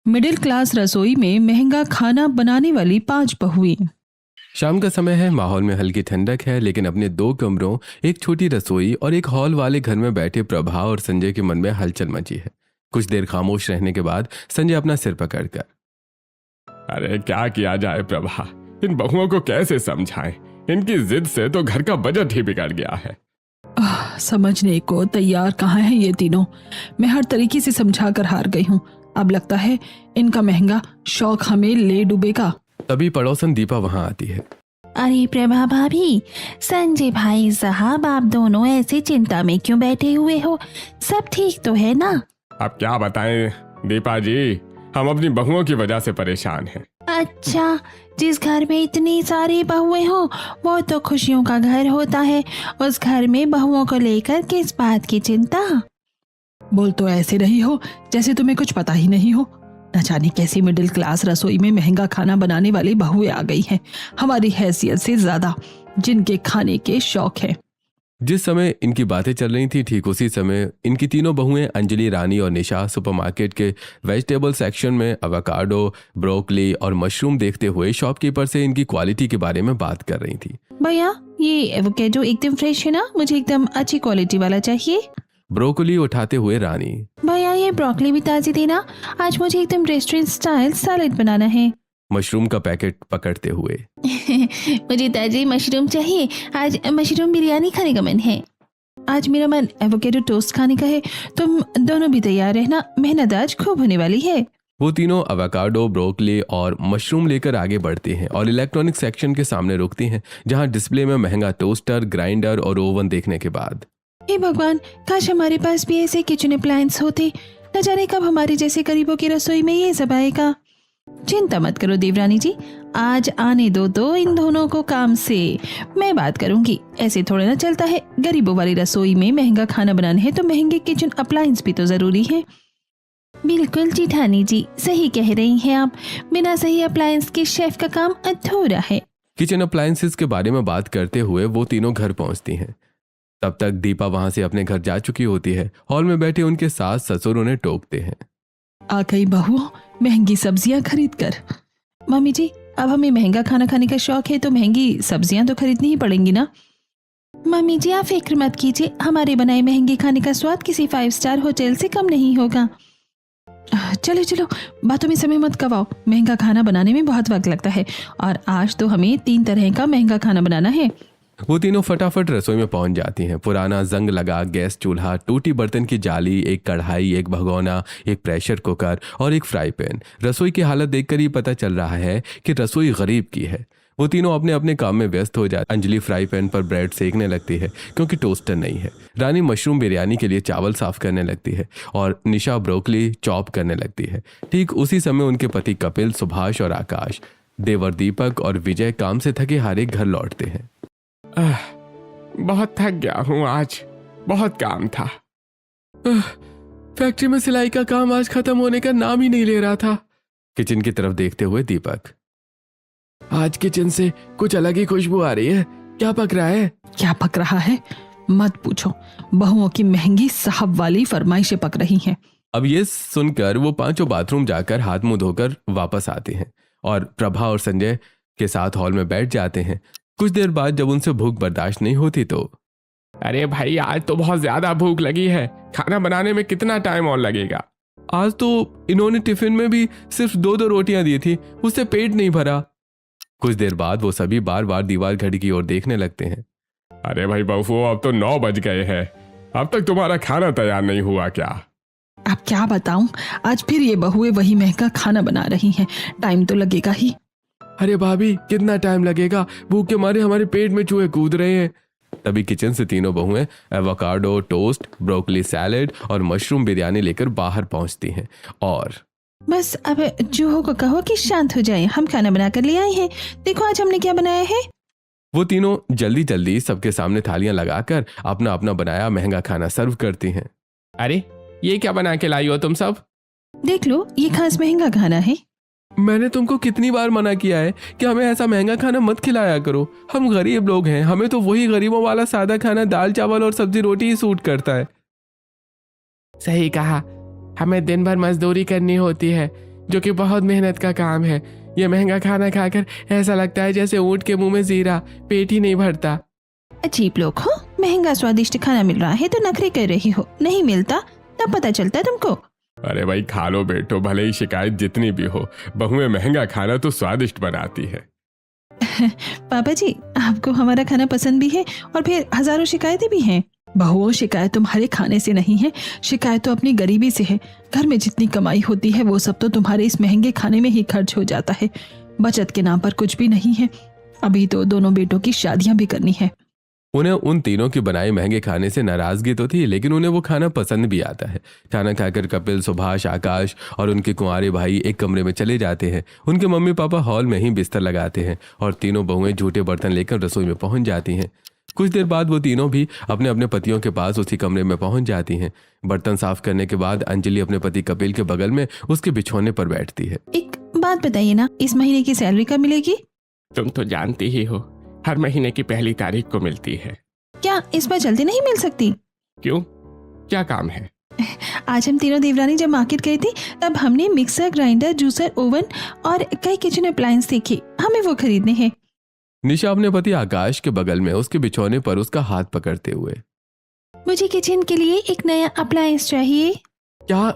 Middle class रसोई में महंगा खाना बनाने वाली 5 बहुएं। शाम का समय है। माहौल में हल्की ठंडक है, लेकिन अपने 2 कमरों, एक छोटी रसोई और एक हॉल वाले घर में बैठे प्रभा और संजय के मन में हलचल मची है। कुछ देर खामोश रहने के बाद संजय अपना सिर पकड़कर, अरे क्या किया जाए प्रभा, इन बहुओं को कैसे समझाएं? इनकी जिद से तो घर का बजट ही बिगड़ गया है। समझने को तैयार कहाँ हैं ये तीनों। मैं हर तरीके से समझा कर हार गई हूँ। अब लगता है इनका महंगा शौक हमें ले डूबेगा। तभी पड़ोसन दीपा वहां आती है। अरे प्रभा भाभी, संजय भाई साहब, आप दोनों ऐसी चिंता में क्यों बैठे हुए हो? सब ठीक तो है ना? अब क्या बताएं दीपा जी, हम अपनी बहुओं की वजह से परेशान हैं। अच्छा, जिस घर में इतनी सारी बहुएं हो वो तो खुशियों का घर होता है। उस घर में बहुओं को लेकर किस बात की चिंता? बोल तो ऐसे रही हो जैसे तुम्हें कुछ पता ही नहीं हो। न जाने कैसी मिडिल क्लास रसोई में महंगा खाना बनाने वाली बहुएं आ गई हैं, हमारी हैसियत से ज्यादा, जिनके खाने के शौक है। जिस समय इनकी बातें चल रही थी, ठीक उसी समय इनकी तीनों बहुएं अंजलि, रानी और निशा सुपरमार्केट के वेजिटेबल सेक्शन में एवोकाडो, ब्रोकली और मशरूम देखते हुए शॉपकीपर से इनकी क्वालिटी के बारे में बात कर रही थी। भैया, ये एवोकाडो एकदम फ्रेश है ना? मुझे एकदम अच्छी क्वालिटी वाला चाहिए। ब्रोकली उठाते हुए रानी, भैया ये ब्रोकली भी ताजी देना, आज मुझे एकदम रेस्टोरेंट स्टाइल सैलेड बनाना है। मशरूम का पैकेट पकड़ते हुए, मुझे ताजे मशरूम चाहिए, आज मशरूम बिरयानी खाने का मन है। आज मेरा मन एवोकाडो टोस्ट खाने का है। तुम दोनों भी तैयार रहना, मेहनत आज खूब होने वाली है। वो तीनों एवोकाडो, ब्रोकली और मशरूम लेकर आगे बढ़ती हैं और इलेक्ट्रॉनिक सेक्शन के सामने रुकती हैं, जहां डिस्प्ले में महंगा टोस्टर, ग्राइंडर और ओवन देखने के बाद, हे भगवान, काश हमारे पास भी ऐसे किचन अप्लायंस होते। न जाने कब हमारे जैसे गरीबों की रसोई में ये सब आएगा। चिंता मत करो देवरानी जी, आज आने दो तो इन दोनों को काम से, मैं बात करूंगी। ऐसे थोड़ा ना चलता है। गरीबों वाली रसोई में महंगा खाना बनाना है तो महंगे किचन अप्लायंस भी तो जरूरी है। बिल्कुल जिठानी जी, सही कह रही हैं आप। बिना सही अप्लायंस के शेफ का काम अधूरा है। किचन अप्लायंसेस के बारे में बात करते हुए वो तीनों घर पहुंचती हैं। तब तक दीपा वहां से अपने घर जा चुकी होती है। हॉल में बैठे उनके सास ससुर उन्हें टोकते हैं। आ गई बहुओं महंगी सब्जियां खरीद कर। मम्मी जी, अब हमें महंगा खाना खाने का शौक है तो महंगी सब्जियां तो खरीदनी ही पड़ेंगी ना। मम्मी जी, आप फिक्र मत कीजिए, हमारे बनाए महंगे खाने का स्वाद किसी 5 स्टार होटल से कम नहीं होगा। चलो चलो, बातों में समय मत गवाओ। महंगा खाना बनाने में बहुत वक्त लगता है और आज तो हमें 3 तरह का महंगा खाना बनाना है। वो तीनों फटाफट रसोई में पहुंच जाती हैं। पुराना जंग लगा गैस चूल्हा, टूटी बर्तन की जाली, एक कढ़ाई, एक भगोना, एक प्रेशर कुकर और एक फ्राई पैन। रसोई की हालत देखकर ही पता चल रहा है कि रसोई गरीब की है। वो तीनों अपने अपने काम में व्यस्त हो जाते। अंजलि फ्राई पैन पर ब्रेड सेकने लगती है क्योंकि टोस्टर नहीं है। रानी मशरूम बिरयानी के लिए चावल साफ करने लगती है और निशा ब्रोकली चॉप करने लगती है। ठीक उसी समय उनके पति कपिल, सुभाष और आकाश, देवर दीपक और विजय काम से थके हारे घर लौटते हैं। बहुत थक गया हूँ, आज बहुत काम था। फैक्ट्री में सिलाई का काम आज खत्म होने का नाम ही नहीं ले रहा था। किचन की तरफ देखते हुए दीपक, आज किचन से कुछ अलग ही खुशबू आ रही है। क्या पक रहा है? क्या पक रहा है मत पूछो, बहुओं की महंगी साहब वाली फरमाइशें पक रही हैं। अब ये सुनकर वो पांचों बाथरूम जाकर हाथ मुंह धोकर वापस आते हैं और प्रभा और संजय के साथ हॉल में बैठ जाते हैं। कुछ देर बाद जब उनसे भूख बर्दाश्त नहीं होती तो, अरे भाई, आज तो बहुत ज्यादा भूख लगी है, खाना बनाने में कितना टाइम और लगेगा? आज तो इन्होंने टिफिन में भी सिर्फ 2 रोटियां दी थी, उससे पेट नहीं भरा। कुछ देर बाद वो सभी बार बार दीवार घड़ी की ओर देखने लगते हैं। अरे भाई बहू, अब तो 9 बज गए हैं, अब तक तुम्हारा खाना तैयार नहीं हुआ क्या? अब क्या बताऊं, आज फिर ये बहुएं वही महंगा खाना बना रही हैं। टाइम तो लगेगा ही। अरे भाभी, कितना टाइम लगेगा? भूख के मारे हमारे पेट में चूहे कूद रहे हैं। तभी किचन से तीनों बहुएं एवोकाडो टोस्ट, ब्रोकली सैलेड और मशरूम बिरयानी लेकर बाहर पहुंचती हैं और बस अब जूहो को कहो कि शांत हो जाए, हम खाना बनाकर ले आए हैं। देखो आज हमने क्या बनाया है। वो तीनों जल्दी जल्दी सबके सामने थालियां लगाकर अपना अपना बनाया महंगा खाना सर्व करती हैं। अरे ये क्या बना के लाई हो तुम सब? देख लो, ये खास महंगा खाना है। मैंने तुमको कितनी बार मना किया है कि हमें ऐसा महंगा खाना मत खिलाया करो। हम गरीब लोग हैं, हमें तो वही गरीबों वाला सादा खाना, दाल चावल और सब्जी रोटी ही सूट करता है। सही कहा, हमें दिन भर मजदूरी करनी होती है, जो कि बहुत मेहनत का काम है। ये महंगा खाना खाकर ऐसा लगता है जैसे ऊंट के मुंह में जीरा, पेट ही नहीं भरता। अजीब लोग हो, महंगा स्वादिष्ट खाना मिल रहा है तो नखरे कर रही हो, नहीं मिलता तब पता चलता तुमको। अरे भाई खा लो बेटो, भले ही शिकायत जितनी भी हो, बहुएं महंगा खाना तो स्वादिष्ट बनाती है। पापा जी, आपको हमारा खाना पसंद भी है और फिर हजारों शिकायतें भी हैं। बहुओं, शिकायत तुम्हारे खाने से नहीं है, शिकायत तो अपनी गरीबी से है। घर में जितनी कमाई होती है वो सब तो तुम्हारे इस महंगे खाने में ही खर्च हो जाता है। बचत के नाम पर कुछ भी नहीं है। अभी तो दोनों बेटों की शादियां भी करनी है। उन्हें उन तीनों की बनाए महंगे खाने से नाराजगी तो थी, लेकिन उन्हें वो खाना पसंद भी आता है। खाना खाकर कपिल, सुभाष, आकाश और उनके कुंवारे भाई एक कमरे में चले जाते हैं। उनके मम्मी पापा हॉल में ही बिस्तर लगाते हैं और तीनों बहुएं झूठे बर्तन लेकर रसोई में पहुंच जाती हैं। कुछ देर बाद वो तीनों भी अपने अपने पतियों के पास उसी कमरे में पहुंच जाती हैं। बर्तन साफ करने के बाद अंजलि अपने पति कपिल के बगल में उसके बिछौने पर बैठती है। एक बात बताइए ना, इस महीने की सैलरी कब मिलेगी? तुम तो जानती ही हो, हर महीने की पहली तारीख को मिलती है। क्या इस बार जल्दी नहीं मिल सकती? क्यों, क्या काम है? आज हम तीनों देवरानी जब मार्केट गई थी तब हमने मिक्सर, ग्राइंडर, जूसर, ओवन और कई किचन अप्लायंस देखे। हमें वो खरीदने हैं। निशा अपने पति आकाश के बगल में उसके बिछौने पर उसका हाथ पकड़ते हुए, मुझे किचन के लिए एक नया अप्लायंस चाहिए। क्या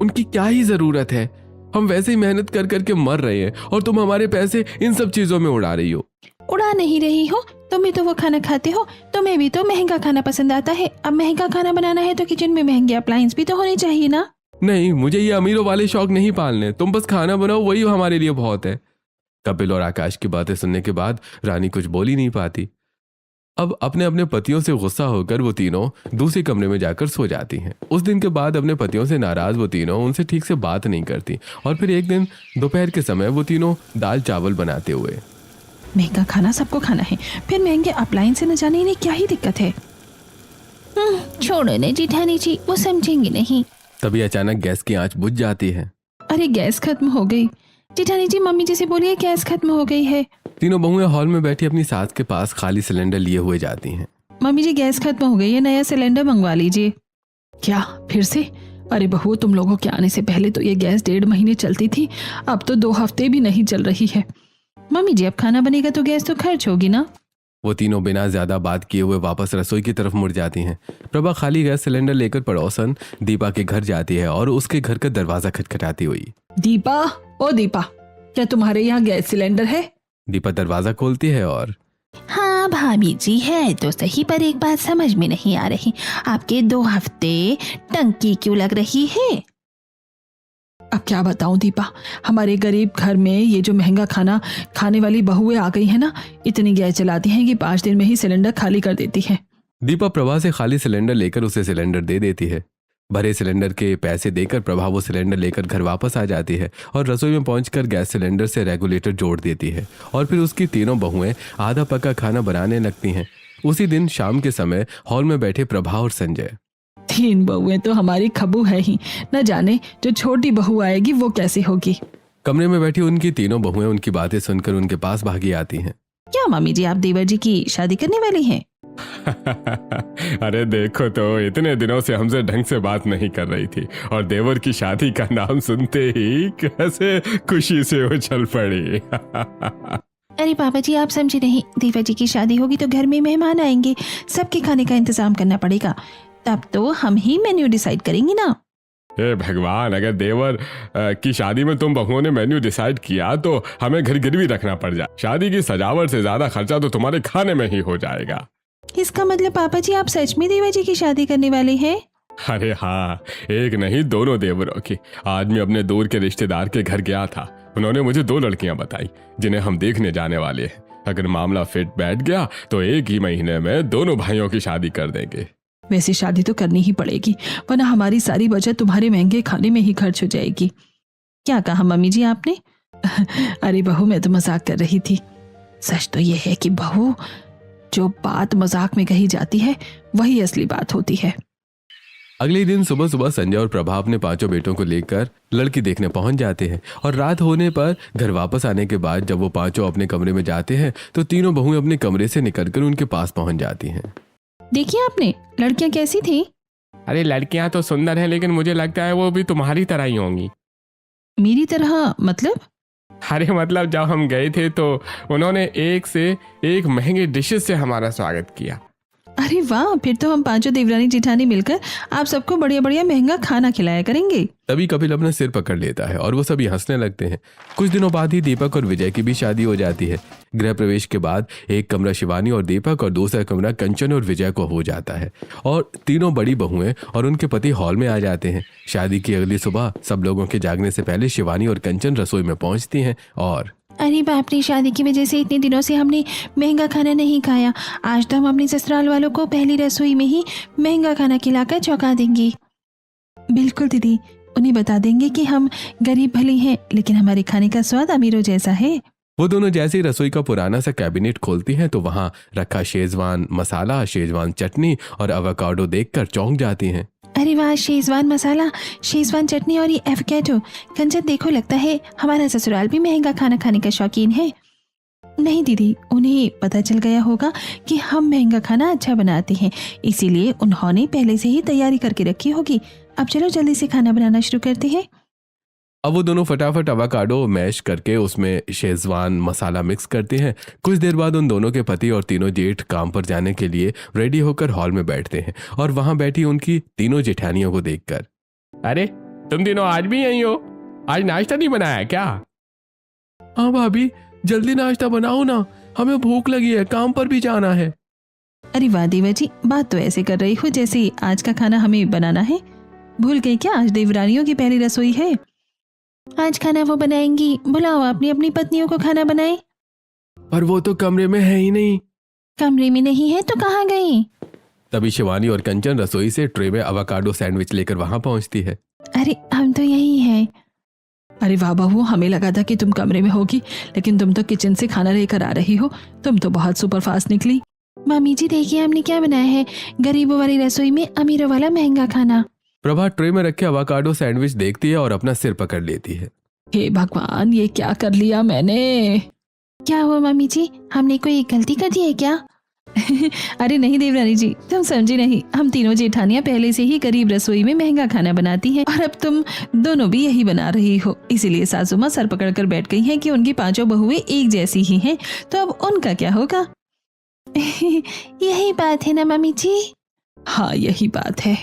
उनकी क्या ही जरूरत है? हम वैसे ही मेहनत कर करके मर रहे हैं और तुम हमारे पैसे इन सब चीजों में उड़ा रही हो। उड़ा नहीं रही हो, तुम भी तो वो खाना खाते हो, तुम्हें भी तो महंगा खाना पसंद आता है। अब महंगा खाना बनाना है तो किचन में महंगे अप्लायंस भी तो होने चाहिए ना। नहीं, मुझे ये अमीरों वाले शौक नहीं पालने। तुम बस खाना बनाओ, वही हमारे लिए बहुत है। कपिल और आकाश की बातें सुनने के बाद रानी कुछ बोल ही नहीं पाती। अब अपने अपने पतियों से गुस्सा होकर वो तीनों दूसरे कमरे में जाकर सो जाती हैं। उस दिन के बाद अपने पतियों से नाराज वो तीनों उनसे ठीक से बात नहीं करती। और फिर एक दिन दोपहर के समय वो तीनों दाल चावल बनाते हुए, महंगा खाना सबको खाना है, फिर महंगे अप्लायंस से न जाने इन्हें क्या ही दिक्कत है। छोड़ो ना जेठानी जी, वो समझेंगे नहीं। तभी अचानक गैस की आंच बुझ जाती है। अरे गैस खत्म हो गई। जेठानी जी, मम्मी जी से बोलिए गैस खत्म हो गई है। तीनों बहुएं हॉल में बैठी अपनी सास के पास खाली सिलेंडर लिए हुए जाती हैं। मम्मी जी, गैस खत्म हो गई है, नया सिलेंडर मंगवा लीजिए। क्या फिर से? अरे बहू, तुम लोगों के आने से पहले तो ये गैस 1.5 महीने चलती थी, अब तो 2 हफ्ते भी नहीं चल रही है। मम्मी जी, अब खाना बनेगा तो गैस तो खर्च होगी ना। वो तीनों बिना ज्यादा बात किए हुए वापस रसोई की तरफ मुड़ जाती हैं। प्रभा खाली गैस सिलेंडर लेकर पड़ोसन दीपा के घर जाती है और उसके घर का दरवाजा खटखटाती हुई, दीपा, ओ दीपा, क्या तुम्हारे यहाँ गैस सिलेंडर है? दीपा दरवाजा खोलती है और, हाँ भाभी जी, है तो सही, पर एक बात समझ में नहीं आ रही, आपके 2 हफ्ते टंकी क्यों लग रही है? अब क्या बताऊं दीपा, हमारे गरीब घर में ये जो महंगा खाना खाने वाली बहुएं आ गई है ना, इतनी गैस चलाती हैं कि 5 दिन में ही सिलेंडर खाली कर देती हैं। दीपा प्रभा से खाली सिलेंडर लेकर उसे सिलेंडर दे देती है। भरे सिलेंडर के पैसे देकर प्रभा वो सिलेंडर लेकर घर वापस आ जाती है और रसोई में पहुंचकर गैस सिलेंडर से रेगुलेटर जोड़ देती है और फिर उसकी तीनों बहुएं आधा पका खाना बनाने लगती हैं। उसी दिन शाम के समय हॉल में बैठे प्रभा और संजय, 3 बहुएं तो हमारी खबू है ही, न जाने जो छोटी बहू आएगी वो कैसी होगी। कमरे में बैठी उनकी तीनों बहुएं उनकी बातें सुनकर उनके पास भागी आती हैं। क्या मम्मी जी, आप देवर जी की शादी करने वाली हैं? अरे देखो तो, इतने दिनों से हमसे ढंग से बात नहीं कर रही थी और देवर की शादी का नाम सुनते ही कैसे खुशी से उछल पड़ी। अरे पापा जी, आप समझे नहीं, देवर जी की शादी होगी तो घर में मेहमान आएंगे, सबके खाने का इंतजाम करना पड़ेगा, तब तो हम ही मेन्यू डिसाइड करेंगे ना। हे भगवान, अगर देवर की शादी में तुम बहुओं ने मेन्यू डिसाइड किया तो हमें घर गिरवी रखना पड़ जाए। शादी की सजावट से ज्यादा खर्चा तो तुम्हारे खाने में ही हो जाएगा। इसका मतलब पापा जी, आप सच में देवर जी की शादी करने वाले हैं? अरे हाँ, एक नहीं, दोनों देवरों की। आज मैं अपने दूर के रिश्तेदार के घर गया था, उन्होंने मुझे 2 लड़कियां बताई जिन्हें हम देखने जाने वाले हैं। अगर मामला फिट बैठ गया तो एक ही महीने में दोनों भाइयों की शादी कर देंगे। वैसे शादी तो करनी ही पड़ेगी, वरना हमारी सारी बचत तुम्हारे महंगे खाने में ही खर्च हो जाएगी। क्या कहा मम्मी जी आपने? अरे बहू, मैं तो मजाक कर रही थी। सच तो ये है कि बहू, जो बात मजाक में कही जाती है वही असली बात होती है। अगले दिन सुबह सुबह संजय और प्रभा अपने 5 बेटों को लेकर लड़की देखने पहुंच जाते हैं और रात होने पर घर वापस आने के बाद जब वो 5 अपने कमरे में जाते हैं तो तीनों बहुएं अपने कमरे से निकलकर उनके पास पहुंच जाती हैं। देखिए आपने, लड़कियां कैसी थी? अरे लड़कियां तो सुंदर हैं, लेकिन मुझे लगता है वो भी तुम्हारी तरह ही होंगी। मेरी तरह मतलब? अरे मतलब जब हम गए थे तो उन्होंने एक से एक महंगे डिशेस से हमारा स्वागत किया। अरे वाह, फिर तो हम पांचों देवरानी जेठानी मिलकर आप सबको बढ़िया बढ़िया महंगा खाना खिलाया करेंगे। तभी कपिल अपना सिर पकड़ लेता है और वो सभी हंसने लगते हैं। कुछ दिनों बाद ही दीपक और विजय की भी शादी हो जाती है। गृह प्रवेश के बाद एक कमरा शिवानी और दीपक और दूसरा कमरा कंचन और विजय को हो जाता है और तीनों बड़ी बहुएं और उनके पति हॉल में आ जाते हैं। शादी की अगली सुबह सब लोगों के जागने से पहले शिवानी और कंचन रसोई में पहुंचती हैं और अरे बाप रे, शादी की वजह से इतने दिनों से हमने महंगा खाना नहीं खाया। आज तो हम अपने ससुराल वालों को पहली रसोई में ही महंगा खाना खिलाकर चौंका देंगे। बिल्कुल दीदी, उन्हें बता देंगे कि हम गरीब भले हैं लेकिन हमारे खाने का स्वाद अमीरों जैसा है। वो दोनों जैसे ही रसोई का पुराना सा कैबिनेट खोलती हैं तो वहां रखा शेजवान मसाला, शेजवान चटनी और एवोकाडो देखकर चौंक जाती हैं। अरे वाह, शेजवान मसाला, शेजवान चटनी और ये एवोकाडो। कंचन देखो, लगता है हमारा ससुराल भी महंगा खाना खाने का शौकीन है। नहीं दीदी, उन्हें पता चल गया होगा कि हम महंगा खाना अच्छा बनाते हैं, इसीलिए उन्होंने पहले से ही तैयारी करके रखी होगी। अब चलो जल्दी से खाना बनाना शुरू करते हैं। अब वो दोनों फटाफट एवोकाडो मैश करके उसमें शेजवान मसाला मिक्स करते हैं। कुछ देर बाद उन दोनों के पति और तीनों जेठ काम पर जाने के लिए रेडी होकर हॉल में बैठते हैं और वहां बैठी उनकी तीनों जेठानियों को देखकर, अरे तुम तीनों आज भी यहीं हो? आज नाश्ता नहीं बनाया क्या? हाँ भाभी, जल्दी नाश्ता बनाओ ना, हमें भूख लगी है, काम पर भी जाना है। अरे वाह देवा जी, बात तो ऐसे कर रही हो जैसे आज का खाना हमें बनाना है। भूल गए क्या, आज देवरानियों की पहली रसोई है। आज खाना वो बनाएंगी, बुलाओ अपनी अपनी पत्नियों को खाना बनाए। पर वो तो कमरे में है ही नहीं। कमरे में नहीं है तो कहाँ गई? तभी शिवानी और कंचन रसोई से ट्रे में एवोकाडो सैंडविच लेकर वहां पहुंचती है। अरे हम तो यही हैं। अरे वाह बहू, हमें लगा था कि तुम कमरे में होगी, लेकिन तुम तो किचन से खाना लेकर आ रही हो। तुम तो बहुत सुपरफास्ट निकली। मामी जी देखिए हमने क्या बनाया है, गरीबों वाली रसोई में अमीरों वाला महंगा खाना। प्रभा ट्रे में रखे एवोकाडो सैंडविच देखती है और अपना सिर पकड़ लेती है। हे भगवान, ये क्या कर लिया मैंने। क्या हुआ मामी जी, हमने कोई गलती कर दी है क्या? अरे नहीं देवरानी जी, तुम समझी नहीं। हम तीनों जेठानियां पहले से ही गरीब रसोई में महंगा खाना बनाती हैं और अब तुम दोनों भी यही बना रही हो। इसीलिए सासू माँ सर पकड़ कर बैठ गई हैं कि उनकी पांचों बहुएं एक जैसी ही हैं, तो अब उनका क्या होगा। यही बात है ना मामी जी? हाँ यही बात है।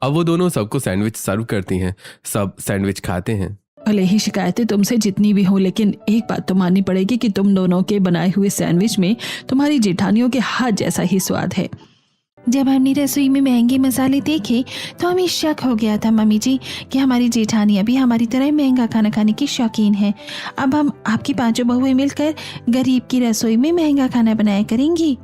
अब वो दोनों सबको सैंडविच सर्व करती हैं। सब सैंडविच खाते हैं। भले ही शिकायतें तुमसे जितनी भी हों, लेकिन एक बात तो माननी पड़ेगी कि तुम दोनों के बनाए हुए सैंडविच में तुम्हारी जेठानियों के हाथ जैसा ही स्वाद है। जब हमने रसोई में महंगे मसाले देखे तो हमें शक हो गया था मामी जी कि हमारी जेठानियां भी हमारी तरह महंगा खाना खाने की शौकीन है। अब हम आपकी पांचों बहुएं मिलकर गरीब की रसोई में महंगा खाना बनाया करेंगी।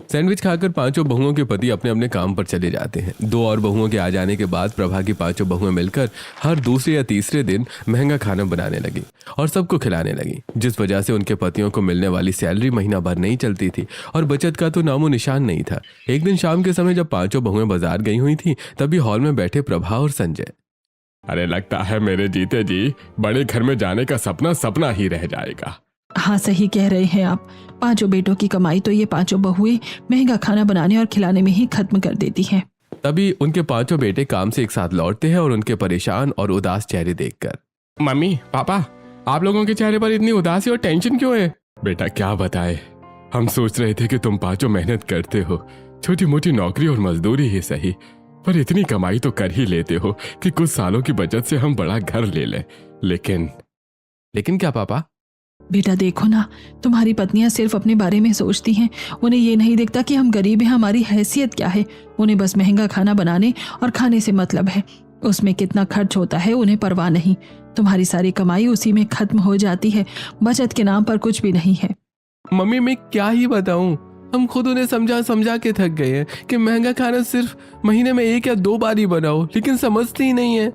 सैंडविच खाकर पांचों बहुओं के पति अपने अपने काम पर चले जाते हैं। 2 और बहुओं के आ जाने के बाद प्रभा की पांचों बहुएं मिलकर हर दूसरे या तीसरे दिन महंगा खाना बनाने लगी और सबको खिलाने लगी, जिस वजह से उनके पतियों को मिलने वाली सैलरी महीना भर नहीं चलती थी और बचत का तो नामो निशान नहीं था। एक दिन शाम के समय जब पांचों बहुएं बाजार गई हुई थी, तभी हॉल में बैठे प्रभा और संजय। अरे लगता है मेरे जीते जी बड़े घर में जाने का सपना सपना ही रह जाएगा। हाँ सही कह रहे हैं आप। पांचों बेटों की कमाई तो ये पांचों बहुएं महंगा खाना बनाने और खिलाने में ही खत्म कर देती हैं। तभी उनके पांचों बेटे काम से एक साथ लौटते हैं और उनके परेशान और उदास चेहरे देखकर, मम्मी पापा, आप लोगों के चेहरे पर इतनी उदासी और टेंशन क्यों है? बेटा क्या बताए, हम सोच रहे थे कि तुम पांचों मेहनत करते हो, छोटी मोटी नौकरी और मजदूरी ही सही, पर इतनी कमाई तो कर ही लेते हो कि कुछ सालों की बचत से हम बड़ा घर ले लें। लेकिन क्या पापा? बेटा देखो ना, तुम्हारी पत्नियां सिर्फ अपने बारे में सोचती हैं। उन्हें ये नहीं दिखता कि हम गरीब हैं, हमारी हैसियत क्या है। उन्हें बस महंगा खाना बनाने और खाने से मतलब है। उसमें कितना खर्च होता है उन्हें परवाह नहीं। तुम्हारी सारी कमाई उसी में खत्म हो जाती है। बचत के नाम पर कुछ भी नहीं है। मम्मी मैं क्या ही बताऊं, हम खुद उन्हें समझा के थक गए हैं कि महंगा खाना सिर्फ महीने में 1 या 2 बार ही बनाओ, लेकिन समझती ही नहीं है।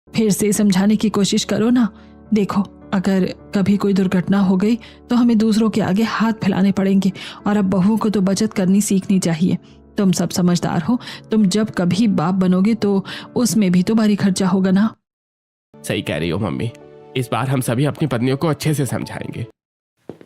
फिर से समझाने की कोशिश करो ना। देखो, अगर कभी कोई दुर्घटना हो गई तो हमें दूसरों के आगे हाथ फैलाने पड़ेंगे और अब बहुओं को तो बचत करनी सीखनी चाहिए। तुम सब समझदार हो, तुम जब कभी बाप बनोगे तो उसमें भी तो भारी खर्चा होगा ना। सही कह रही हो मम्मी, इस बार हम सभी अपनी पत्नियों को अच्छे से समझाएंगे।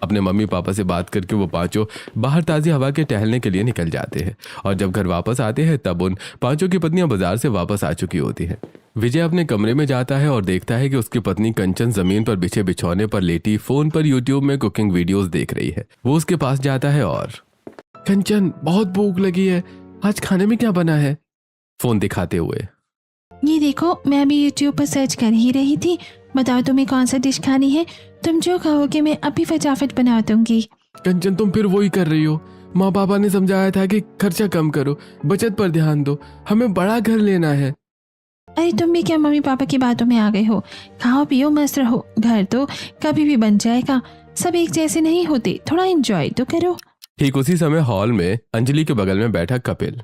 अपने मम्मी पापा से बात करके वो पांचों बाहर ताज़ी हवा के टहलने के लिए निकल जाते हैं और जब घर वापस आते हैं तब उन पांचों की पत्नियां बाजार से वापस आ चुकी होती हैं। विजय अपने कमरे में जाता है और देखता है कि उसकी पत्नी कंचन जमीन पर बिछे बिछौने पर लेटी फोन पर यूट्यूब में कुकिंग वीडियोस देख रही है। वो उसके पास जाता है और कंचन, बहुत भूख लगी है, आज खाने में क्या बना है? फोन दिखाते हुए। ये देखो, मैं अभी यूट्यूब पर सर्च कर ही रही थी। बताओ तुम्हें कौन सा डिश खानी है? तुम जो कहोगे मैं अभी फटाफट बना दूंगी। कंचन, तुम फिर वही कर रही हो। माँ पापा ने समझाया था कि खर्चा कम करो, बचत पर ध्यान दो, हमें बड़ा घर लेना है। अरे तुम भी क्या मम्मी पापा की बातों में आ गए हो? खाओ पियो मस्त रहो, घर तो कभी भी बन जाएगा। सब एक जैसे नहीं होते, थोड़ा एंजॉय तो करो। ठीक उसी समय हॉल में अंजलि के बगल में बैठा कपिल।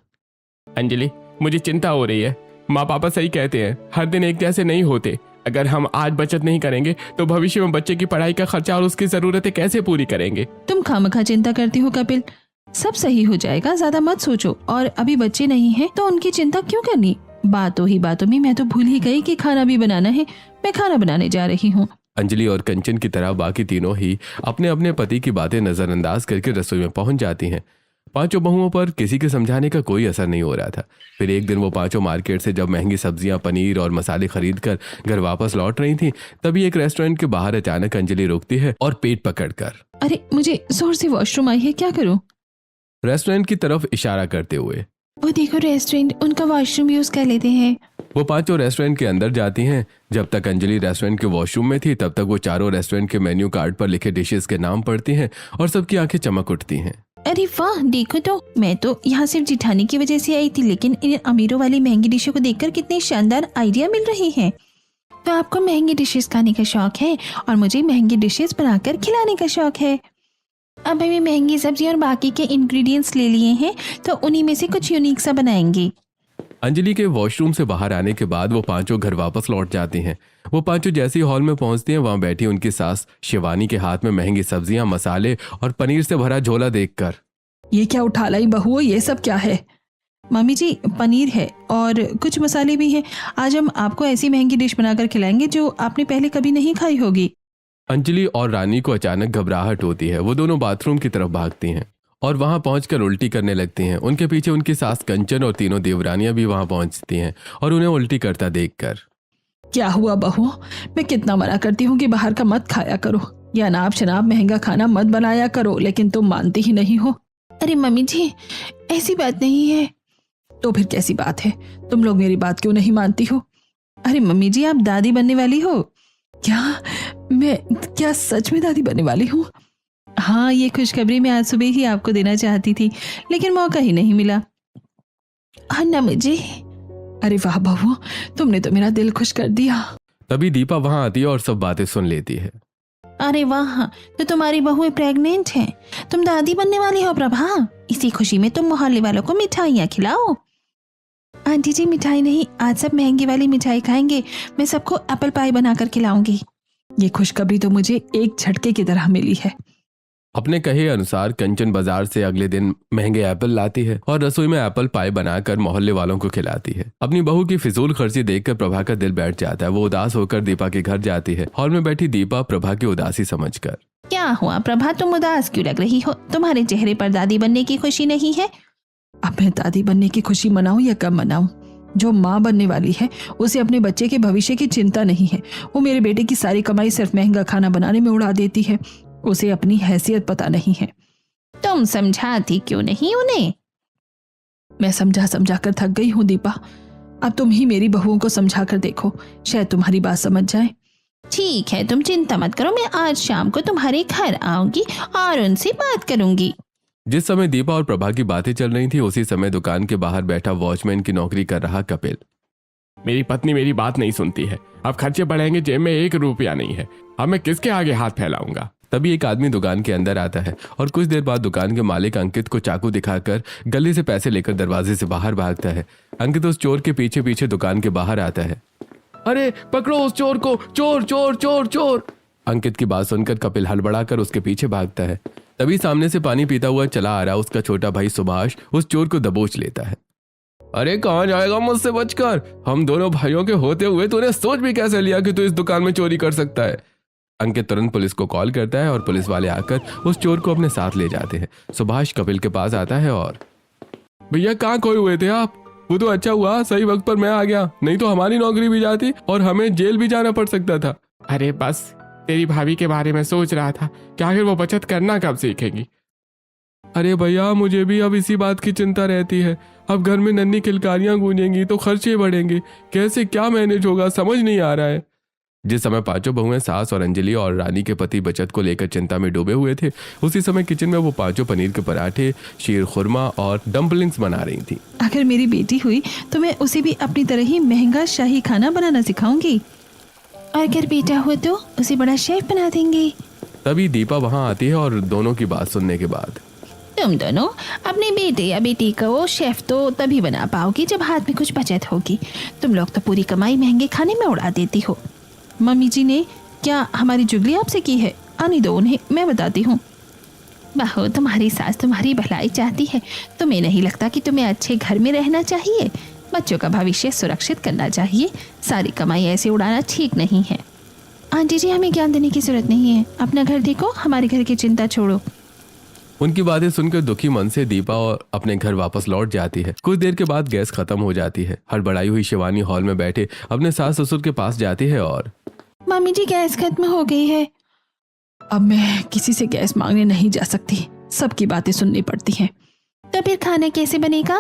अंजलि, मुझे चिंता हो रही है। माँ पापा सही कहते हैं, हर दिन एक जैसे नहीं होते। अगर हम आज बचत नहीं करेंगे तो भविष्य में बच्चे की पढ़ाई का खर्चा और उसकी जरूरतें कैसे पूरी करेंगे? तुम खामखा चिंता करती हो कपिल, सब सही हो जाएगा, ज्यादा मत सोचो। और अभी बच्चे नहीं हैं तो उनकी चिंता क्यों करनी? बातों ही बातों में मैं तो भूल ही गई कि खाना भी बनाना है। मैं खाना बनाने जा रही हूँ। अंजलि और कंचन की तरह बाकी तीनों ही अपने अपने पति की बातें नजरअंदाज करके रसोई में पहुंच जाती हैं। पांचों बहुओं पर किसी के समझाने का कोई असर नहीं हो रहा था। फिर एक दिन वो पांचों मार्केट से जब महंगी सब्जियां, पनीर और मसाले खरीद कर घर वापस लौट रही थी, तभी एक रेस्टोरेंट के बाहर अचानक अंजलि रुकती है और पेट पकड़कर, अरे मुझे जोर से वॉशरूम आई है, क्या करूँ? रेस्टोरेंट की तरफ इशारा करते हुए। वो देखो रेस्टोरेंट, उनका वॉशरूम यूज कर लेते हैं। वो पांचों रेस्टोरेंट के अंदर जाती हैं। जब तक अंजलि रेस्टोरेंट के वॉशरूम में थी तब तक वो चारों रेस्टोरेंट के मेन्यू कार्ड पर लिखे डिशेस के नाम पढ़ती हैं और सबकी आंखें चमक उठती हैं। अरे वाह, देखो तो, मैं तो यहाँ सिर्फ जिठानी की वजह से आई थी, लेकिन इन अमीरों वाली महंगी डिशों को देखकर कितने शानदार आइडिया मिल रहे हैं। तो आपको महंगी डिशेस खाने का शौक है और मुझे महंगी डिशेस बनाकर खिलाने का शौक है। अब हमें महंगी सब्जी और बाकी के इंग्रेडिएंट्स ले लिए हैं, तो उन्हीं में से कुछ यूनिक सा बनाएंगे। अंजलि के वॉशरूम से बाहर आने के बाद वो पांचों घर वापस लौट जाती हैं। वो पांचों जैसे ही हॉल में पहुंचती हैं, वहां बैठी उनकी सास शिवानी के हाथ में महंगी सब्जियां, मसाले और पनीर से भरा झोला देखकर, ये क्या उठा लाई बहू, ये सब क्या है? मम्मी जी, पनीर है और कुछ मसाले भी हैं। आज हम आपको ऐसी महंगी डिश बनाकर खिलाएंगे जो आपने पहले कभी नहीं खाई होगी। अंजलि और रानी को अचानक घबराहट होती है। वो दोनों बाथरूम की तरफ भागती हैं और वहां पहुंचकर उल्टी करने लगती हैं। उनके पीछे उनकी सास कंचन और तीनों देवरानियां भी वहां पहुंचती हैं और उन्हें उल्टी करता देखकर, क्या हुआ बहू? मैं कितना मना करती हूँ कि बाहर का मत खाया करो, या अनाप शनाप महंगा खाना मत बनाया करो, लेकिन तुम मानती ही नहीं हो। अरे मम्मी जी, ऐसी बात नहीं है। तो फिर कैसी बात है? तुम लोग मेरी बात क्यों नहीं मानती हो? अरे मम्मी जी, आप दादी बनने वाली हो। क्या मैं क्या सच में दादी बनने वाली हूँ? हाँ, ये खुशखबरी मैं आज सुबह ही आपको देना चाहती थी, लेकिन मौका ही नहीं मिला। हाँ ना मुझे। अरे वाह बहू, तुमने तो मेरा दिल खुश कर दिया। तभी दीपा वहां आती है और सब बातें सुन लेती है। अरे वाह, तो तुम्हारी बहुएं प्रेग्नेंट हैं, तुम दादी बनने वाली हो प्रभा। इसी खुशी में तुम मोहल्ले वालों को मिठाइयाँ खिलाओ। आंटी जी, मिठाई नहीं, आज सब महंगी वाली मिठाई खाएंगे। मैं सबको एप्पल पाई बनाकर खिलाऊंगी। ये खुशखबरी तो मुझे एक झटके की तरह मिली है। अपने कहे अनुसार कंचन बाजार से अगले दिन महंगे एप्पल लाती है और रसोई में एप्पल पाई बनाकर मोहल्ले वालों को खिलाती है। अपनी बहू की फिजूल खर्ची देखकर प्रभा का दिल बैठ जाता है। वो उदास होकर दीपा के घर जाती है। हॉल में बैठी दीपा प्रभा की उदासी समझकर, क्या हुआ प्रभा, तुम उदास क्यों लग रही हो? तुम्हारे चेहरे पर दादी बनने की खुशी नहीं है? अब मैं दादी बनने की खुशी मनाऊं या कब मनाऊं? जो माँ बनने वाली है उसे अपने बच्चे के भविष्य की चिंता नहीं है। वो मेरे बेटे की सारी कमाई सिर्फ महंगा खाना बनाने में उड़ा देती है। उसे अपनी हैसियत पता नहीं है। तुम समझाती क्यों नहीं उन्हें? मैं समझा समझा कर थक गई हूँ दीपा। अब तुम ही मेरी बहुओं को समझा कर देखो, शायद तुम्हारी बात समझ जाए। ठीक है, तुम चिंता मत करो, मैं आज शाम को तुम्हारे घर आऊंगी और उनसे बात करूंगी। जिस समय दीपा और प्रभा की बातें चल रही थी उसी समय दुकान के बाहर बैठा वॉचमैन की नौकरी कर रहा कपिल, मेरी पत्नी मेरी बात नहीं सुनती है। अब खर्चे बढ़ेंगे, जेब में 1 रुपया नहीं है। अब मैं किसके आगे हाथ फैलाऊंगा? तभी एक आदमी दुकान के अंदर आता है और कुछ देर बाद दुकान के मालिक अंकित को चाकू दिखाकर गले से पैसे लेकर दरवाजे से बाहर भागता है। अंकित उस चोर के पीछे पीछे दुकान के बाहर आता है। अरे पकड़ो उस चोर को, चोर चोर चोर चोर! अंकित की बात सुनकर कपिल हड़बड़ाकर उसके पीछे भागता है। तभी सामने से पानी पीता हुआ चला आ रहा उसका छोटा भाई सुभाष उस चोर को दबोच लेता है। अरे कहाँ जाएगा मुझसे बचकर? हम दोनों भाइयों के होते हुए तूने सोच भी कैसे लिया कि तू इस दुकान में चोरी कर सकता है? अंकित तुरंत पुलिस को कॉल करता है और पुलिस वाले आकर उस चोर को अपने साथ ले जाते हैं। सुभाष कपिल के पास आता है और भैया कहाँ खोए हुए थे आप? वो तो अच्छा हुआ सही वक्त पर मैं आ गया, नहीं तो हमारी नौकरी भी जाती और हमें जेल भी जाना पड़ सकता था। अरे बस तेरी भाभी के बारे में सोच रहा था कि आखिर वो बचत करना कब सीखेगी। अरे भैया मुझे भी अब इसी बात की चिंता रहती है। अब घर में नन्ही किलकारियां गूंजेंगी तो खर्चे बढ़ेंगे, कैसे क्या मैनेज होगा समझ नहीं आ रहा है। जिस समय पांचों बहुएं सास और अंजलि और रानी के पति बचत को लेकर चिंता में डूबे हुए थे, उसी समय किचन में वो पांचों पनीर के पराठे, शीर खुरमा और डम्पलिंग्स बना रही थी। अगर मेरी बेटी हुई तो मैं उसे भी अपनी तरह ही महंगा शाही खाना बनाना सिखाऊंगी, और अगर बेटा हो तो उसे बड़ा शेफ बना देंगे। तभी दीपा वहां आती है और दोनों की बात सुनने के बाद, तुम दोनों अपने बेटे या बेटी को शेफ तो तभी बना पाओगी जब हाथ में कुछ बचत होगी। तुम लोग तो पूरी कमाई महंगे खाने में उड़ा देती हो। मम्मी जी ने क्या हमारी चुगली आपसे की है? आने दो उन्हें, मैं बताती हूँ। बहू तुम्हारी सास तुम्हारी भलाई चाहती है, तुम्हें नहीं लगता कि तुम्हें अच्छे घर में रहना चाहिए? बच्चों का भविष्य सुरक्षित करना चाहिए, सारी कमाई ऐसे उड़ाना ठीक नहीं है। आंटी जी हमें ज्ञान देने की जरूरत नहीं है, अपना घर देखो, हमारे घर की चिंता छोड़ो। उनकी बातें सुनकर दुखी मन से दीपा और अपने घर वापस लौट जाती है। कुछ देर के बाद गैस खत्म हो जाती है। हड़बड़ाई हुई शिवानी हॉल में बैठे अपने सास ससुर के पास जाती है और मम्मी जी गैस खत्म हो गई है। अब मैं किसी से गैस मांगने नहीं जा सकती, सबकी बातें सुननी पड़ती हैं। तो फिर खाना कैसे बनेगा?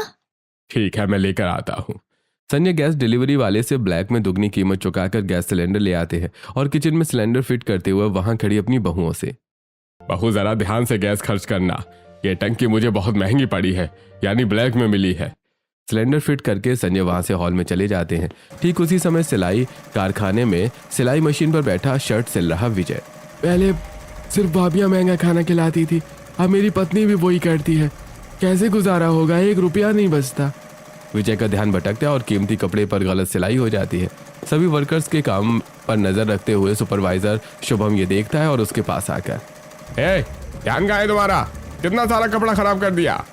ठीक है मैं लेकर आता हूँ। संजय गैस डिलीवरी वाले से ब्लैक में दुगनी कीमत चुकाकर गैस सिलेंडर ले आते हैं और किचन में सिलेंडर फिट करते हुए वहां खड़ी अपनी बहुओं से, बहू जरा ध्यान से गैस खर्च करना, ये टंकी मुझे बहुत महंगी पड़ी है, यानी ब्लैक में मिली है। सिलेंडर फिट करके संजय वहां से हॉल में चले जाते हैं। ठीक उसी समय सिलाई कारखाने में सिलाई मशीन पर बैठा शर्ट सिल रहा विजय, पहले सिर्फ भाभियां महंगा खाना खिलाती थी, अब मेरी पत्नी भी वही करती है, कैसे गुजारा होगा, 1 रुपया नहीं बचता। विजय का ध्यान भटकता है और कीमती कपड़े पर गलत सिलाई हो जाती है। सभी वर्कर्स के काम पर नजर रखते हुए सुपरवाइजर शुभम ये देखता है और उसके पास आकर, ध्यान कहाँ है तुम्हारा, कितना सारा कपड़ा खराब कर दिया।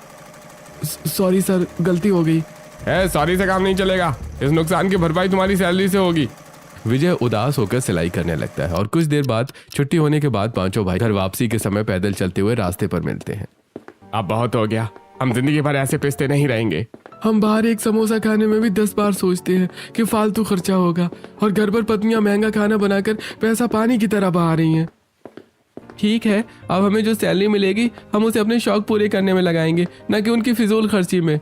सॉरी सर, गलती हो गई। सॉरी से काम नहीं चलेगा, इस नुकसान की भरपाई तुम्हारी सैलरी से होगी। विजय उदास होकर सिलाई करने लगता है और कुछ देर बाद छुट्टी होने के बाद पांचों भाई घर वापसी के समय पैदल चलते हुए रास्ते पर मिलते हैं। अब बहुत हो गया, हम जिंदगी भर ऐसे पिसते नहीं रहेंगे। हम बाहर एक समोसा खाने में भी 10 बार सोचते हैं कि फालतू खर्चा होगा, और घर पर पत्नियां महंगा खाना बनाकर पैसा पानी की तरह बहा रही हैं। ठीक है, अब हमें जो सैलरी मिलेगी हम उसे अपने शौक पूरे करने में लगाएंगे, न कि उनकी फिजूल खर्ची में।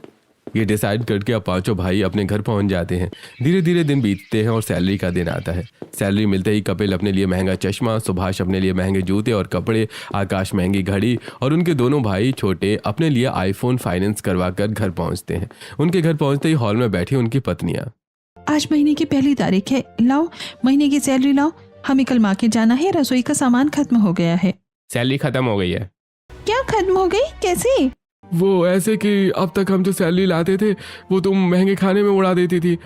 ये डिसाइड करके अब पांचों भाई अपने घर पहुंच जाते हैं। धीरे धीरे दिन बीतते हैं और सैलरी का दिन आता है। सैलरी मिलते ही कपिल अपने लिए महंगा चश्मा, सुभाष अपने लिए महंगे जूते और कपड़े, आकाश महंगी घड़ी और उनके दोनों भाई छोटे अपने लिए आईफोन फाइनेंस करवाकर घर पहुंचते हैं। उनके घर पहुंचते ही हॉल में बैठी उनकी पत्नियां, आज महीने की पहली तारीख है, लाओ महीने की सैलरी लाओ, हमें कल मार्केट जाना है, रसोई का सामान खत्म हो गया है। सैलरी खत्म हो गई है। क्या खत्म हो गई, कैसे? वो ऐसे कि अब तक हम जो सैलरी लाते थे वो तुम महंगे खाने में उड़ा देती थी,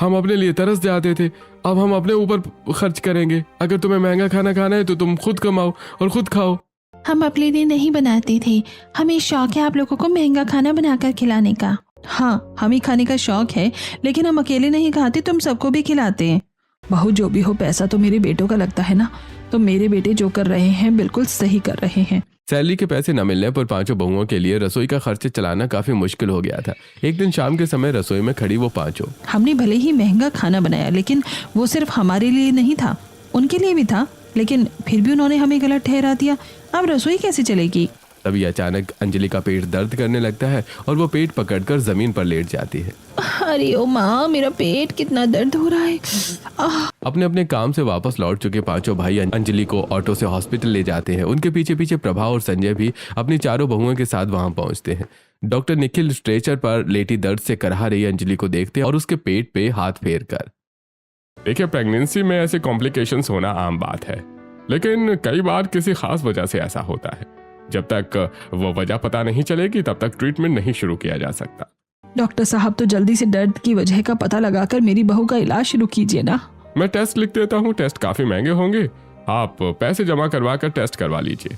हम अपने लिए तरस जाते थे, अब हम अपने ऊपर खर्च करेंगे। अगर तुम्हें महंगा खाना खाना है तो तुम खुद कमाओ और खुद खाओ। हम अपने लिए नहीं बनाते थे, हमें शौक है आप लोगों को महंगा खाना बनाकर खिलाने का। हाँ, हमें खाने का शौक है, लेकिन हम अकेले नहीं खाते, तुम सबको भी खिलाते हैं। बहू जो भी हो, पैसा तो मेरे बेटों का लगता है ना, तो मेरे बेटे जो कर रहे हैं बिल्कुल सही कर रहे हैं। सैलरी के पैसे न मिलने पर पांचों बहुओं के लिए रसोई का खर्च चलाना काफी मुश्किल हो गया था। एक दिन शाम के समय रसोई में खड़ी वो पांचों, हमने भले ही महंगा खाना बनाया, लेकिन वो सिर्फ हमारे लिए नहीं था, उनके लिए भी था, लेकिन फिर भी उन्होंने हमें गलत ठहरा दिया। अब रसोई कैसे चलेगी? तभी अचानक अंजलि का पेट दर्द करने लगता है और वो पेट पकड़कर जमीन पर लेट जाती है। अरे ओ माँ, मेरा पेट कितना दर्द हो रहा है। अपने अपने काम से वापस लौट चुके पांचों भाई अंजलि को ऑटो से हॉस्पिटल ले जाते हैं। उनके पीछे पीछे प्रभा और संजय भी अपनी चारों बहुओं के साथ वहां पहुंचते हैं। डॉक्टर निखिल स्ट्रेचर पर लेटी दर्द से करहा रही अंजलि को देखते हैं और उसके पेट पे हाथ फेर कर, देखिए प्रेगनेंसी में ऐसे कॉम्प्लिकेशंस होना आम बात है, लेकिन कई बार किसी खास वजह से ऐसा होता है। जब तक वो वजह पता नहीं चलेगी तब तक ट्रीटमेंट नहीं शुरू किया जा सकता। डॉक्टर साहब, तो जल्दी से दर्द की वजह का पता लगाकर मेरी बहू का इलाज शुरू कीजिए ना। मैं टेस्ट लिख देता हूँ, टेस्ट काफी महंगे होंगे, आप पैसे जमा करवा कर टेस्ट करवा लीजिए,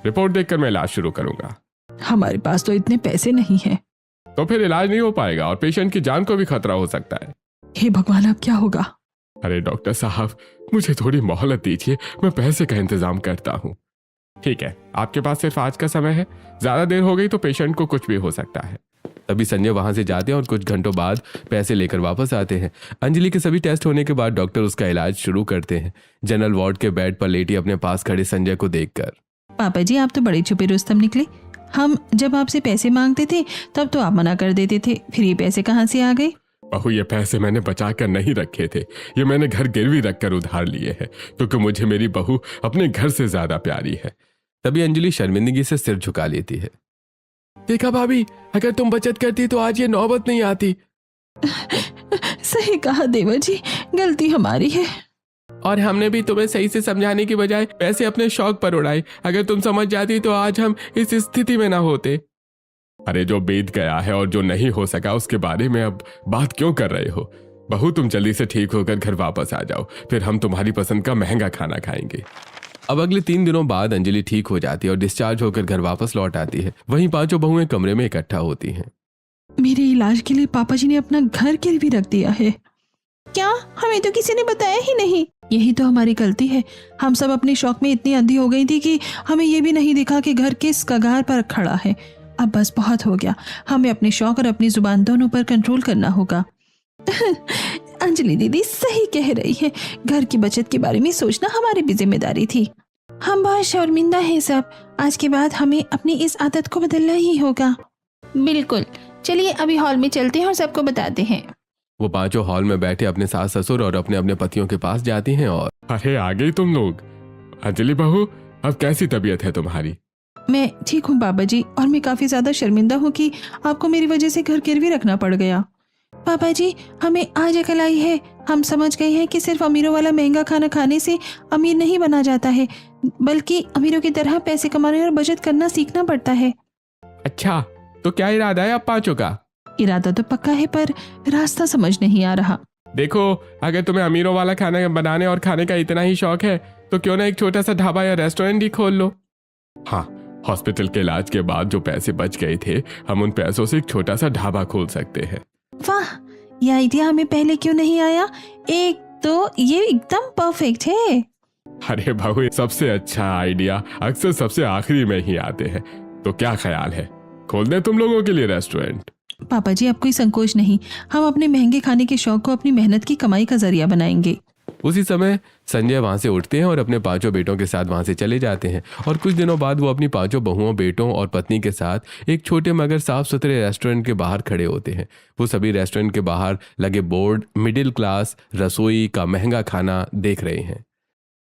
रिपोर्ट देखकर मैं इलाज शुरू करूंगा। हमारे पास तो इतने पैसे नहीं हैं। तो फिर इलाज नहीं हो पाएगा और पेशेंट की जान को भी खतरा हो सकता है। हे भगवान, अब क्या होगा? अरे डॉक्टर साहब, मुझे थोड़ी मोहलत दीजिए, मैं पैसे का इंतजाम करता हूँ। ठीक है, आपके पास सिर्फ आज का समय है, ज्यादा देर हो गई तो पेशेंट को कुछ भी हो सकता है। तभी संजय वहां से जाते हैं और कुछ घंटों बाद पैसे लेकर वापस आते हैं। अंजलि के सभी टेस्ट होने के बाद डॉक्टर उसका इलाज शुरू करते हैं, जनरल वार्ड के बेड पर लेटी अपने पास खड़े संजय को देखकर। पापा जी, आप तो बड़े छुपे रुस्तम निकले। हम जब आपसे पैसे मांगते थे तब तो आप मना कर देते थे, फिर ये पैसे कहाँ से आ गए? बहू, ये पैसे मैंने बचा कर नहीं रखे थे, ये मैंने घर गिरवी रखकर उधार लिए हैं, क्योंकि मुझे मेरी बहू अपने घर से ज्यादा प्यारी है। तभी अंजलि शर्मिंदगी से सिर झुका लेती है। देखा भाभी, अगर तुम बचत करती तो आज ये नौबत नहीं आती। सही कहा देवर जी, गलती हमारी है। और हमने भी तुम्हें सही से समझाने की बजाय पैसे अपने शौक पर उड़ाए। अगर तुम समझ जाती तो आज हम इस स्थिति में ना होते। अरे जो बीत गया है और जो नहीं हो सका उसके बारे में अब बात क्यों कर रहे हो? बहू, तुम जल्दी से ठीक होकर घर वापस आ जाओ, फिर हम तुम्हारी पसंद का महंगा खाना खाएंगे। अब अगले 3 दिनों बाद अंजलि ठीक हो जाती है और डिस्चार्ज होकर घर वापस लौट आती है। वहीं 5 बहुएं कमरे में इकट्ठा होती हैं। मेरे इलाज के लिए पापा जी ने अपना घर गिरवी रख दिया है। क्या? हमें तो किसी ने बताया ही नहीं। यही तो हमारी गलती है। हम सब अपने शौक में इतनी अंधी हो गई थी कि हमें ये भी नहीं दिखा कि घर किस कगार पर खड़ा है। अब बस बहुत हो गया, हमें अपने शौक और अपनी जुबान दोनों पर कंट्रोल करना होगा। अंजलि दीदी सही कह रही है, घर की बचत के बारे में सोचना हमारी भी जिम्मेदारी थी। हम बहुत शर्मिंदा हैं सब, आज के बाद हमें अपनी इस आदत को बदलना ही होगा। बिल्कुल, चलिए अभी हॉल में चलते हैं और सबको बताते हैं। वो 5 हॉल में बैठे अपने सास ससुर और अपने अपने पतियों के पास जाती हैं और अरे आ गई तुम लोग। अंजलि बहू, अब कैसी तबीयत है तुम्हारी? मैं ठीक हूँ पापा जी, और मैं काफी ज्यादा शर्मिंदा हूँ कि आपको मेरी वजह से घर गिरवी रखना पड़ गया। पापा जी, हमें आज अकल आई है। हम समझ गए हैं कि सिर्फ अमीरों वाला महंगा खाना खाने से अमीर नहीं बना जाता है, बल्कि अमीरों की तरह पैसे कमाने और बचत करना सीखना पड़ता है। अच्छा, तो क्या इरादा है आप 5 का? इरादा तो पक्का है, पर रास्ता समझ नहीं आ रहा। देखो, अगर तुम्हें अमीरों वाला खाना बनाने और खाने का इतना ही शौक है तो क्यों ना एक छोटा सा ढाबा या रेस्टोरेंट ही खोल लो। हाँ, हॉस्पिटल के इलाज के बाद जो पैसे बच गए थे, हम उन पैसों से एक छोटा सा ढाबा खोल सकते हैं। वाह, यह आइडिया हमें पहले क्यों नहीं आया? एक तो ये एकदम परफेक्ट है। अरे बहू, सबसे अच्छा आइडिया अक्सर सबसे आखिरी में ही आते हैं। तो क्या ख्याल है, खोल दें तुम लोगों के लिए रेस्टोरेंट? पापा जी, अब कोई संकोच नहीं, हम अपने महंगे खाने के शौक को अपनी मेहनत की कमाई का जरिया बनाएंगे। उसी समय संजय वहां से उठते हैं और अपने 5 बेटों के साथ वहां से चले जाते हैं। और कुछ दिनों बाद वो अपनी 5 बहुओं, बेटों और पत्नी के साथ एक छोटे मगर साफ सुथरे रेस्टोरेंट के बाहर खड़े होते हैं। वो सभी रेस्टोरेंट के बाहर लगे बोर्ड मिडिल क्लास रसोई का महंगा खाना देख रहे हैं।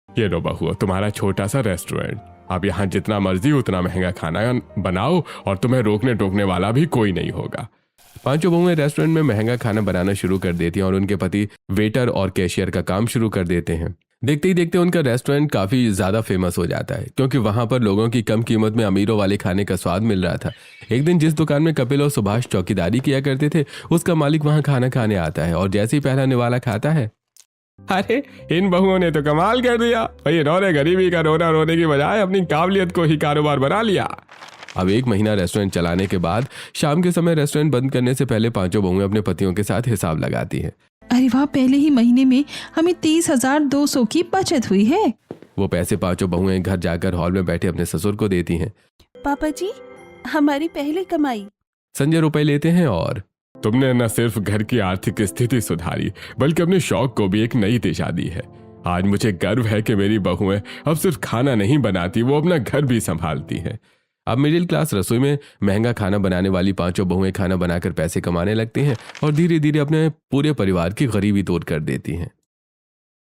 ये लो बहू, तुम्हारा छोटा सा रेस्टोरेंट। अब यहाँ जितना मर्जी उतना महंगा खाना बनाओ और तुम्हें रोकने टोकने वाला भी कोई नहीं होगा। 5 बहुएं रेस्टोरेंट में महंगा खाना बनाना शुरू कर देती हैं और उनके पति वेटर और कैशियर का काम शुरू कर देते हैं। देखते ही देखते उनका रेस्टोरेंट काफी ज्यादा फेमस हो जाता है, क्योंकि वहां पर लोगों की कम कीमत में अमीरों वाले खाने का स्वाद मिल रहा था। एक दिन जिस दुकान में कपिल और सुभाष चौकीदारी किया करते थे, उसका मालिक वहां खाना खाने आता है और जैसे ही पहला निवाला खाता है, अरे इन बहुओं ने तो कमाल कर दिया भाई, इन्होंने गरीबी का रोना रोने की बजाय अपनी काबिलियत को ही कारोबार बना लिया। अब 1 महीना रेस्टोरेंट चलाने के बाद शाम के समय रेस्टोरेंट बंद करने से पहले 5 बहुएं अपने पतियों के साथ हिसाब लगाती हैं। अरे वाह, पहले ही महीने में हमें 30,200 की बचत हुई है। वो पैसे 5 बहुएं घर जाकर हॉल में बैठे अपने ससुर को देती हैं। पापा जी, हमारी पहली कमाई। संजय रुपए लेते हैं और तुमने न सिर्फ घर की आर्थिक स्थिति सुधारी, बल्कि अपने शौक को भी एक नई दिशा दी है। आज मुझे गर्व है कि मेरी बहुएं अब सिर्फ खाना नहीं बनाती, वो अपना घर भी संभालती हैं। अब मिडिल क्लास रसोई में महंगा खाना बनाने वाली 5 बहुएं खाना बनाकर पैसे कमाने लगती हैं और धीरे धीरे अपने पूरे परिवार की गरीबी दूर कर देती हैं।